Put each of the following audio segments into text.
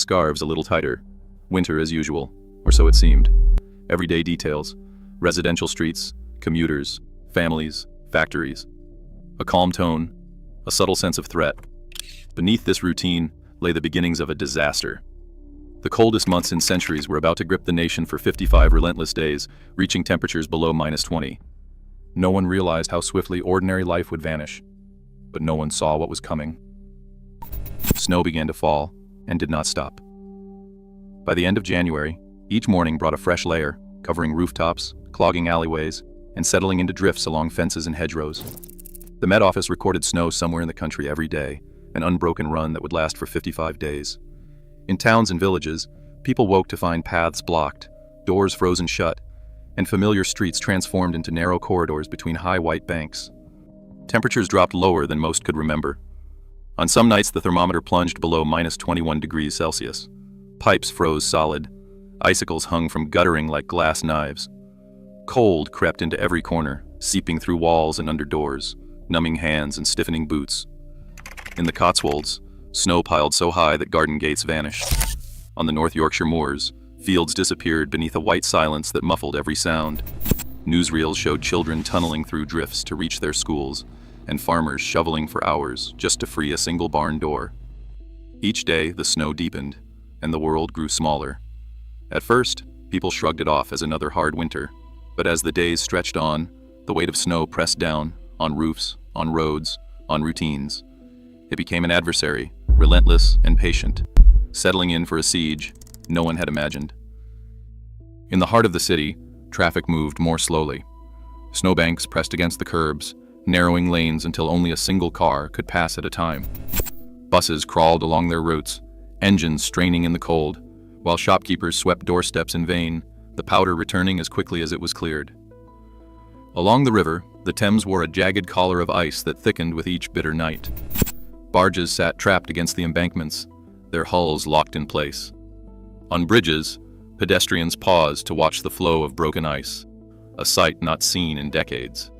Scarves a little tighter. Winter as usual, or so it seemed. Everyday details. Residential streets, commuters, families, factories. A calm tone, a subtle sense of threat. Beneath this routine lay the beginnings of a disaster. The coldest months in centuries were about to grip the nation for 55 relentless days, reaching temperatures below -20. No one realized how swiftly ordinary life would vanish, but no one saw what was coming. Snow began to fall, and did not stop. By the end of January, each morning brought a fresh layer, covering rooftops, clogging alleyways, and settling into drifts along fences and hedgerows. The Met Office recorded snow somewhere in the country every day, an unbroken run that would last for 55 days. In towns and villages, people woke to find paths blocked, doors frozen shut, and familiar streets transformed into narrow corridors between high white banks. Temperatures dropped lower than most could remember. On some nights, the thermometer plunged below -21 degrees Celsius. Pipes froze solid. Icicles hung from guttering like glass knives. Cold crept into every corner, seeping through walls and under doors, numbing hands and stiffening boots. In the Cotswolds, snow piled so high that garden gates vanished. On the North Yorkshire moors, fields disappeared beneath a white silence that muffled every sound. Newsreels showed children tunneling through drifts to reach their schools, and farmers shoveling for hours just to free a single barn door. Each day, the snow deepened, and the world grew smaller. At first, people shrugged it off as another hard winter, but as the days stretched on, the weight of snow pressed down on roofs, on roads, on routines. It became an adversary, relentless and patient, settling in for a siege no one had imagined. In the heart of the city, traffic moved more slowly. Snowbanks pressed against the curbs, narrowing lanes until only a single car could pass at a time. Buses crawled along their routes, engines straining in the cold, while shopkeepers swept doorsteps in vain, the powder returning as quickly as it was cleared. Along the river, the Thames wore a jagged collar of ice that thickened with each bitter night. Barges sat trapped against the embankments, their hulls locked in place. On bridges, pedestrians paused to watch the flow of broken ice, a sight not seen in decades.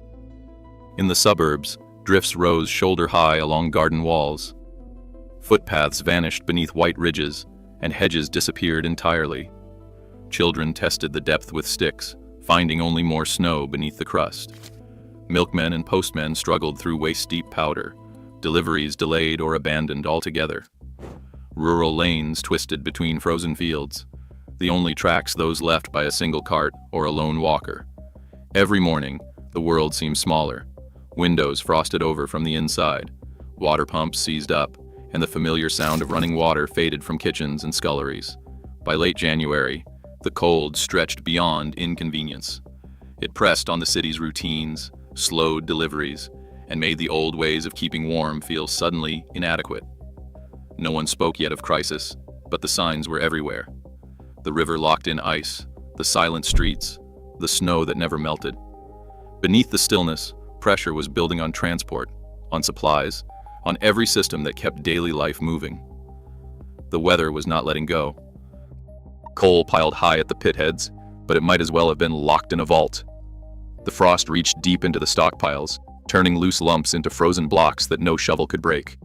In the suburbs, drifts rose shoulder-high along garden walls. Footpaths vanished beneath white ridges, and hedges disappeared entirely. Children tested the depth with sticks, finding only more snow beneath the crust. Milkmen and postmen struggled through waist-deep powder, deliveries delayed or abandoned altogether. Rural lanes twisted between frozen fields, the only tracks those left by a single cart or a lone walker. Every morning, the world seemed smaller. Windows frosted over from the inside, water pumps seized up, and the familiar sound of running water faded from kitchens and sculleries. By late January, the cold stretched beyond inconvenience. It pressed on the city's routines, slowed deliveries, and made the old ways of keeping warm feel suddenly inadequate. No one spoke yet of crisis, but the signs were everywhere. The river locked in ice, the silent streets, the snow that never melted. Beneath the stillness, pressure was building on transport, on supplies, on every system that kept daily life moving. The weather was not letting go. Coal piled high at the pit heads, but it might as well have been locked in a vault. The frost reached deep into the stockpiles, turning loose lumps into frozen blocks that no shovel could break.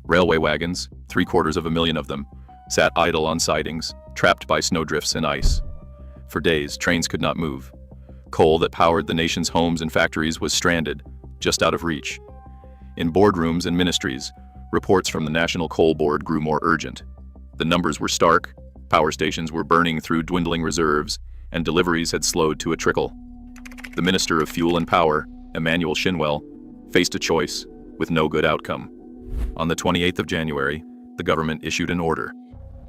Railway wagons, 750,000 of them, sat idle on sidings, trapped by snowdrifts and ice. For days, trains could not move. Coal that powered the nation's homes and factories was stranded, just out of reach. In boardrooms and ministries, reports from the National Coal Board grew more urgent. The numbers were stark, power stations were burning through dwindling reserves, and deliveries had slowed to a trickle. The Minister of Fuel and Power, Emmanuel Shinwell, faced a choice with no good outcome. On the 28th of January, the government issued an order.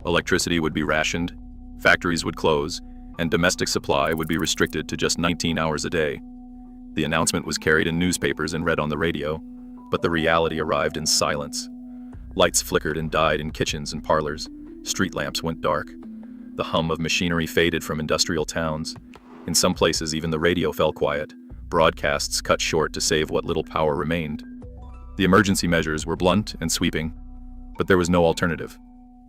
Electricity would be rationed, factories would close, and domestic supply would be restricted to just 19 hours a day. The announcement was carried in newspapers and read on the radio, but the reality arrived in silence. Lights flickered and died in kitchens and parlors. Street lamps went dark. The hum of machinery faded from industrial towns. In some places, even the radio fell quiet, broadcasts cut short to save what little power remained. The emergency measures were blunt and sweeping, but there was no alternative.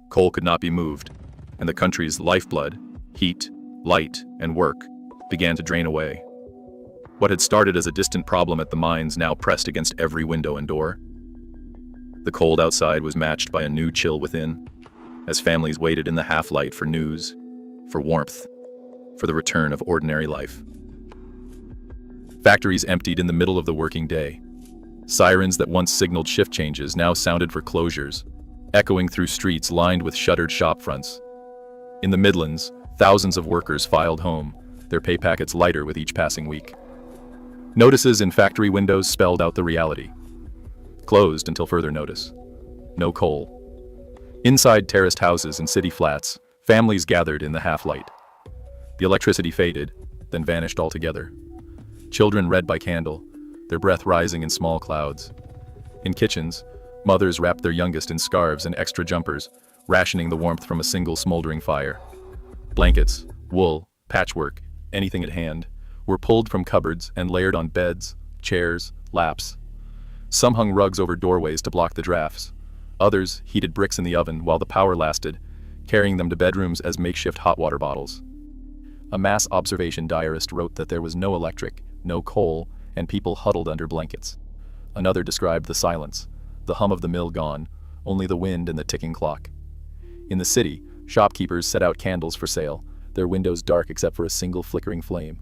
Coal could not be moved, and the country's lifeblood, heat, light, and work began to drain away. What had started as a distant problem at the mines now pressed against every window and door. The cold outside was matched by a new chill within. as families waited in the half-light for news, for warmth, for the return of ordinary life. Factories emptied in the middle of the working day. Sirens that once signaled shift changes now sounded for closures, echoing through streets lined with shuttered shop fronts. In the Midlands, thousands of workers filed home, their pay packets lighter with each passing week. Notices in factory windows spelled out the reality. Closed until further notice. No coal. Inside terraced houses and city flats, families gathered in the half-light. The electricity faded, then vanished altogether. Children read by candle, their breath rising in small clouds. In kitchens, mothers wrapped their youngest in scarves and extra jumpers, rationing the warmth from a single smoldering fire. Blankets, wool, patchwork, anything at hand, were pulled from cupboards and layered on beds, chairs, laps. Some hung rugs over doorways to block the drafts. Others heated bricks in the oven while the power lasted, carrying them to bedrooms as makeshift hot water bottles. A mass observation diarist wrote that there was no electric, no coal, and people huddled under blankets. Another described the silence, the hum of the mill gone, only the wind and the ticking clock. In the city, shopkeepers set out candles for sale, their windows dark except for a single flickering flame.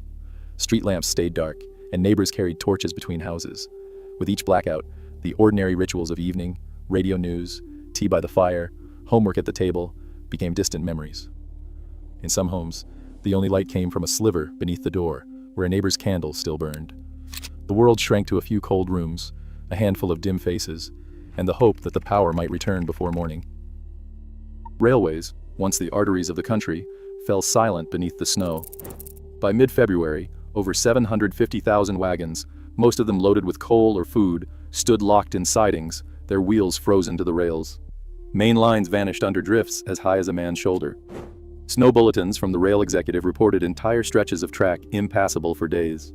Street lamps stayed dark, and neighbors carried torches between houses. With each blackout, the ordinary rituals of evening, radio news, tea by the fire, homework at the table, became distant memories. In some homes, the only light came from a sliver beneath the door, where a neighbor's candle still burned. The world shrank to a few cold rooms, a handful of dim faces, and the hope that the power might return before morning. Railways, once the arteries of the country, fell silent beneath the snow. By mid-February, over 750,000 wagons, most of them loaded with coal or food, stood locked in sidings, their wheels frozen to the rails. Main lines vanished under drifts as high as a man's shoulder. Snow bulletins from the rail executive reported entire stretches of track impassable for days.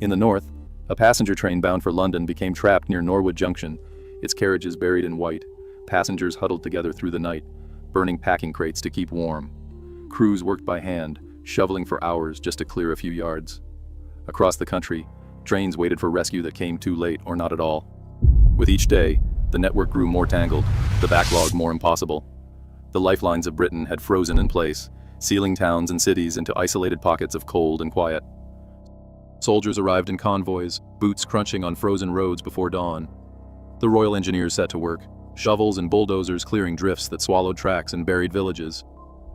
In the north, a passenger train bound for London became trapped near Norwood Junction, its carriages buried in white, passengers huddled together through the night, burning packing crates to keep warm. Crews worked by hand, shoveling for hours just to clear a few yards. Across the country, trains waited for rescue that came too late or not at all. With each day, the network grew more tangled, the backlog more impossible. The lifelines of Britain had frozen in place, sealing towns and cities into isolated pockets of cold and quiet. Soldiers arrived in convoys, boots crunching on frozen roads before dawn. The Royal Engineers set to work, shovels and bulldozers clearing drifts that swallowed tracks and buried villages.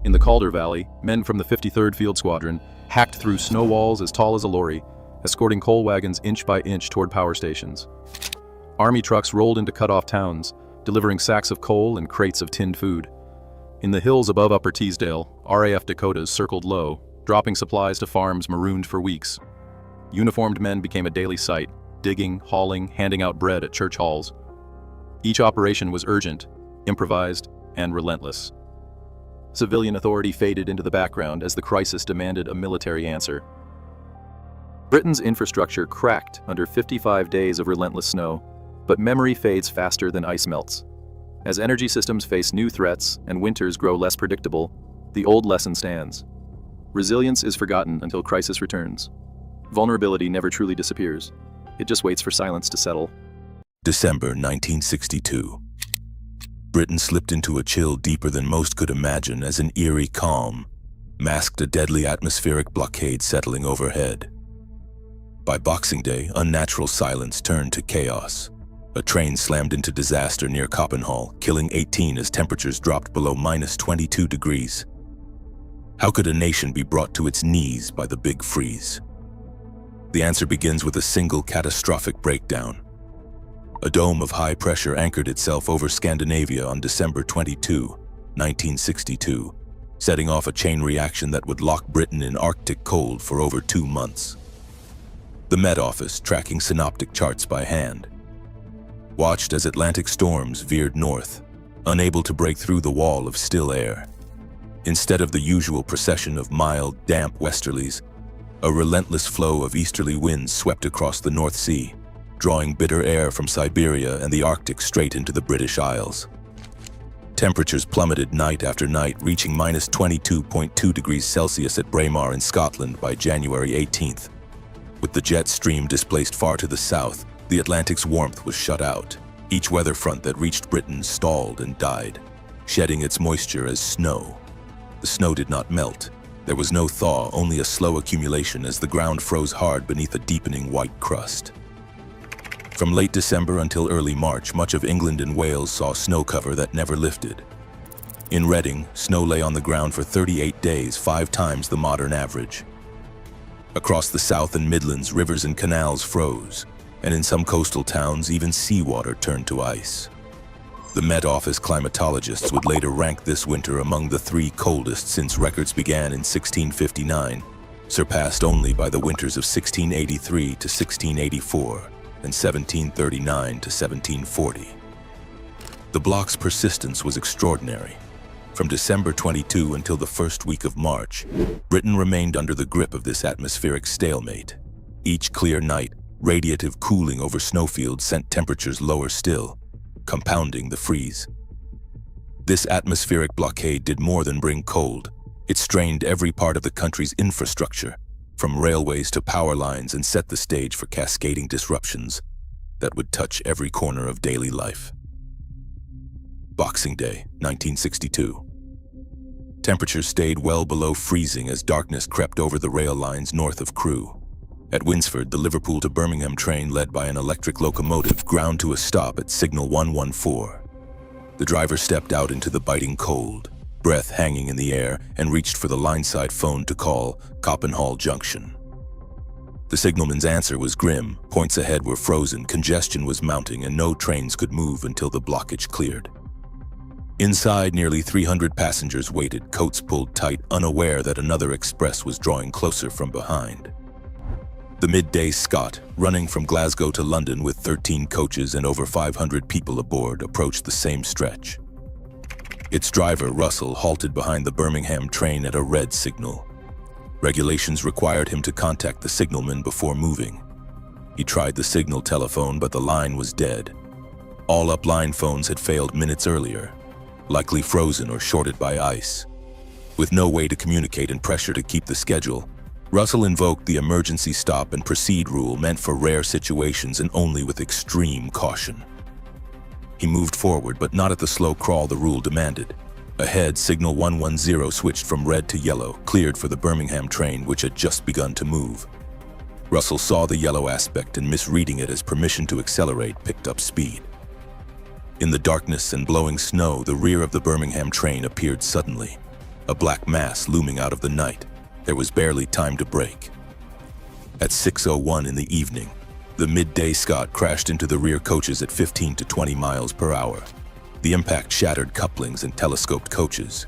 In the Calder Valley, men from the 53rd Field Squadron hacked through snow walls as tall as a lorry, escorting coal wagons inch by inch toward power stations. Army trucks rolled into cut-off towns, delivering sacks of coal and crates of tinned food. In the hills above Upper Teesdale, RAF Dakotas circled low, dropping supplies to farms marooned for weeks. Uniformed men became a daily sight, digging, hauling, handing out bread at church halls. Each operation was urgent, improvised, and relentless. Civilian authority faded into the background as the crisis demanded a military answer. Britain's infrastructure cracked under 55 days of relentless snow, but memory fades faster than ice melts. As energy systems face new threats and winters grow less predictable, the old lesson stands. Resilience is forgotten until crisis returns. Vulnerability never truly disappears. It just waits for silence to settle. December 1962. Britain slipped into a chill deeper than most could imagine as an eerie calm masked a deadly atmospheric blockade settling overhead. By Boxing Day, unnatural silence turned to chaos. A train slammed into disaster near Coppenhall, killing 18 as temperatures dropped below -22 degrees. How could a nation be brought to its knees by the big freeze? The answer begins with a single catastrophic breakdown. A dome of high pressure anchored itself over Scandinavia on December 22, 1962, setting off a chain reaction that would lock Britain in Arctic cold for over 2 months. The Met Office, tracking synoptic charts by hand, watched as Atlantic storms veered north, unable to break through the wall of still air. Instead of the usual procession of mild, damp westerlies, a relentless flow of easterly winds swept across the North Sea, drawing bitter air from Siberia and the Arctic straight into the British Isles. Temperatures plummeted night after night, reaching -22.2 degrees Celsius at Braemar in Scotland by January 18th. With the jet stream displaced far to the south, the Atlantic's warmth was shut out. Each weather front that reached Britain stalled and died. shedding its moisture as snow. The snow did not melt. There was no thaw, only a slow accumulation as the ground froze hard beneath a deepening white crust. From late December until early March, much of England and Wales saw snow cover that never lifted. In Reading, snow lay on the ground for 38 days, 5 times the modern average. Across the South and Midlands, rivers and canals froze, and in some coastal towns, even seawater turned to ice. The Met Office climatologists would later rank this winter among the 3 coldest since records began in 1659, surpassed only by the winters of 1683 to 1684 and 1739 to 1740. The block's persistence was extraordinary. From December 22 until the first week of March, Britain remained under the grip of this atmospheric stalemate. Each clear night, radiative cooling over snowfields sent temperatures lower still, compounding the freeze. This atmospheric blockade did more than bring cold. It strained every part of the country's infrastructure, from railways to power lines, and set the stage for cascading disruptions that would touch every corner of daily life. Boxing Day, 1962. Temperatures stayed well below freezing as darkness crept over the rail lines north of Crewe. At Winsford, the Liverpool to Birmingham train led by an electric locomotive ground to a stop at signal 114. The driver stepped out into the biting cold, breath hanging in the air, and reached for the lineside phone to call Coppenhall Junction. The signalman's answer was grim. Points ahead were frozen, congestion was mounting, and no trains could move until the blockage cleared. Inside, nearly 300 passengers waited, coats pulled tight, unaware that another express was drawing closer from behind. The midday Scot, running from Glasgow to London with 13 coaches and over 500 people aboard, approached the same stretch. Its driver, Russell, halted behind the Birmingham train at a red signal. Regulations required him to contact the signalman before moving. He tried the signal telephone, but the line was dead. All upline phones had failed minutes earlier, likely frozen or shorted by ice. With no way to communicate and pressure to keep the schedule, Russell invoked the emergency stop and proceed rule meant for rare situations and only with extreme caution. He moved forward, but not at the slow crawl the rule demanded. Ahead, signal 110 switched from red to yellow, cleared for the Birmingham train, which had just begun to move. Russell saw the yellow aspect and, misreading it as permission to accelerate, picked up speed. In the darkness and blowing snow, the rear of the Birmingham train appeared suddenly, a black mass looming out of the night. There was barely time to brake. At 6:01 in the evening, the midday Scot crashed into the rear coaches at 15 to 20 miles per hour. The impact shattered couplings and telescoped coaches.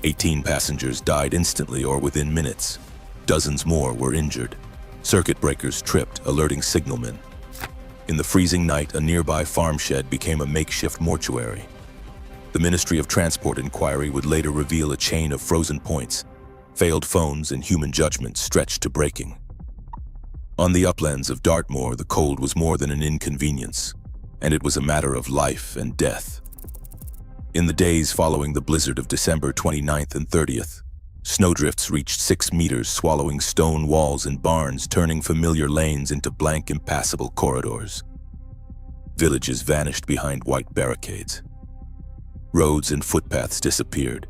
18 passengers died instantly or within minutes. Dozens more were injured. Circuit breakers tripped, alerting signalmen. In the freezing night, a nearby farm shed became a makeshift mortuary. The Ministry of Transport inquiry would later reveal a chain of frozen points, failed phones, and human judgment stretched to breaking. On the uplands of Dartmoor, the cold was more than an inconvenience, and it was a matter of life and death. In the days following the blizzard of December 29th and 30th, snowdrifts reached 6 meters, swallowing stone walls and barns, turning familiar lanes into blank, impassable corridors. Villages vanished behind white barricades. Roads and footpaths disappeared.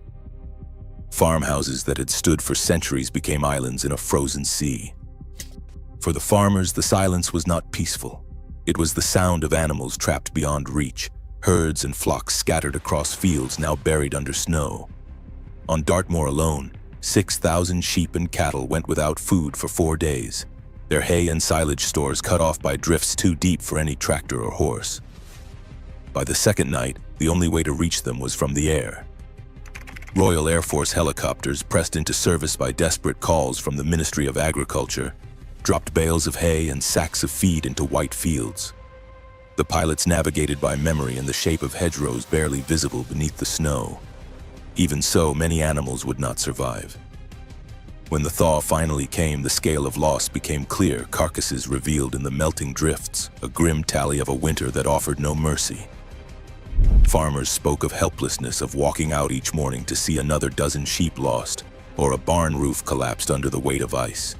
Farmhouses that had stood for centuries became islands in a frozen sea. For the farmers, the silence was not peaceful. It was the sound of animals trapped beyond reach, herds and flocks scattered across fields now buried under snow. On Dartmoor alone, 6,000 sheep and cattle went without food for 4 days, their hay and silage stores cut off by drifts too deep for any tractor or horse. By the second night, the only way to reach them was from the air. Royal Air Force helicopters, pressed into service by desperate calls from the Ministry of Agriculture, dropped bales of hay and sacks of feed into white fields. The pilots navigated by memory in the shape of hedgerows barely visible beneath the snow. Even so, many animals would not survive. When the thaw finally came, the scale of loss became clear, carcasses revealed in the melting drifts, a grim tally of a winter that offered no mercy. Farmers spoke of helplessness, of walking out each morning to see another dozen sheep lost, or a barn roof collapsed under the weight of ice.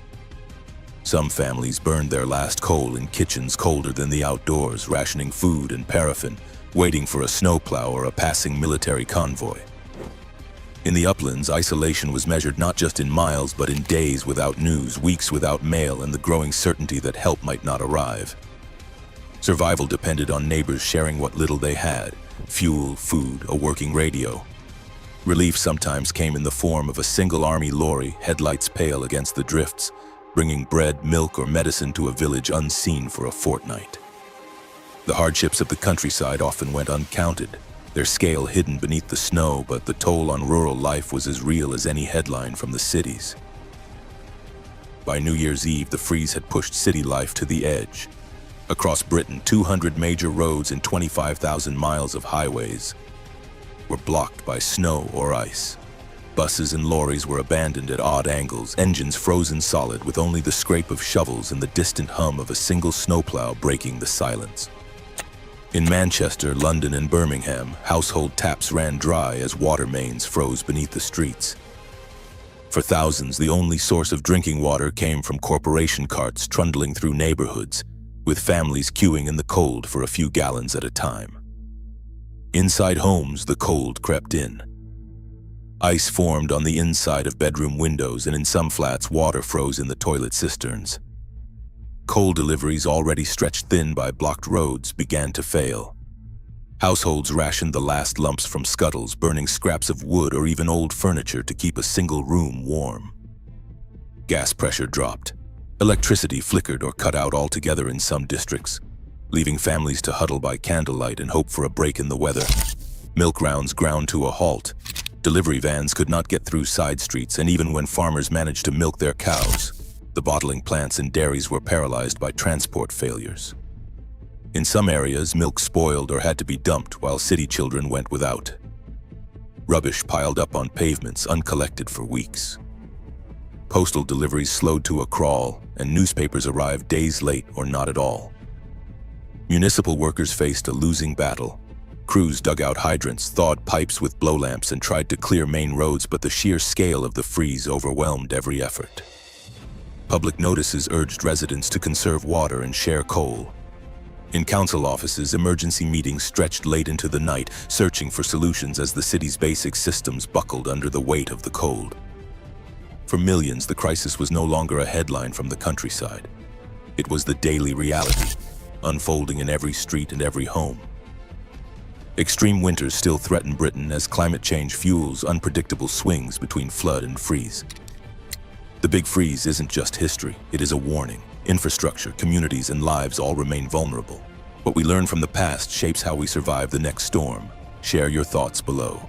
Some families burned their last coal in kitchens colder than the outdoors, rationing food and paraffin, waiting for a snowplow or a passing military convoy. In the uplands, isolation was measured not just in miles, but in days without news, weeks without mail, and the growing certainty that help might not arrive. Survival depended on neighbors sharing what little they had: fuel, food, a working radio. Relief sometimes came in the form of a single army lorry, headlights pale against the drifts, bringing bread, milk, or medicine to a village unseen for a fortnight. The hardships of the countryside often went uncounted, their scale hidden beneath the snow, but the toll on rural life was as real as any headline from the cities. By New Year's Eve, the freeze had pushed city life to the edge. Across Britain, 200 major roads and 25,000 miles of highways were blocked by snow or ice. Buses and lorries were abandoned at odd angles, engines frozen solid with only the scrape of shovels and the distant hum of a single snowplow breaking the silence. In Manchester, London, and Birmingham, household taps ran dry as water mains froze beneath the streets. For thousands, the only source of drinking water came from corporation carts trundling through neighborhoods, with families queuing in the cold for a few gallons at a time. Inside homes, the cold crept in. Ice formed on the inside of bedroom windows, and in some flats, water froze in the toilet cisterns. Coal deliveries, already stretched thin by blocked roads, began to fail. Households rationed the last lumps from scuttles, burning scraps of wood or even old furniture to keep a single room warm. Gas pressure dropped. Electricity flickered or cut out altogether in some districts, leaving families to huddle by candlelight and hope for a break in the weather. Milk rounds ground to a halt. Delivery vans could not get through side streets, and even when farmers managed to milk their cows, the bottling plants and dairies were paralyzed by transport failures. In some areas, milk spoiled or had to be dumped while city children went without. Rubbish piled up on pavements, uncollected for weeks. Postal deliveries slowed to a crawl, and newspapers arrived days late or not at all. Municipal workers faced a losing battle. Crews dug out hydrants, thawed pipes with blow lamps, and tried to clear main roads, but the sheer scale of the freeze overwhelmed every effort. Public notices urged residents to conserve water and share coal. In council offices, emergency meetings stretched late into the night, searching for solutions as the city's basic systems buckled under the weight of the cold. For millions, the crisis was no longer a headline from the countryside. It was the daily reality, unfolding in every street and every home. Extreme winters still threaten Britain as climate change fuels unpredictable swings between flood and freeze. The Big Freeze isn't just history, it is a warning. Infrastructure, communities, and lives all remain vulnerable. What we learn from the past shapes how we survive the next storm. Share your thoughts below.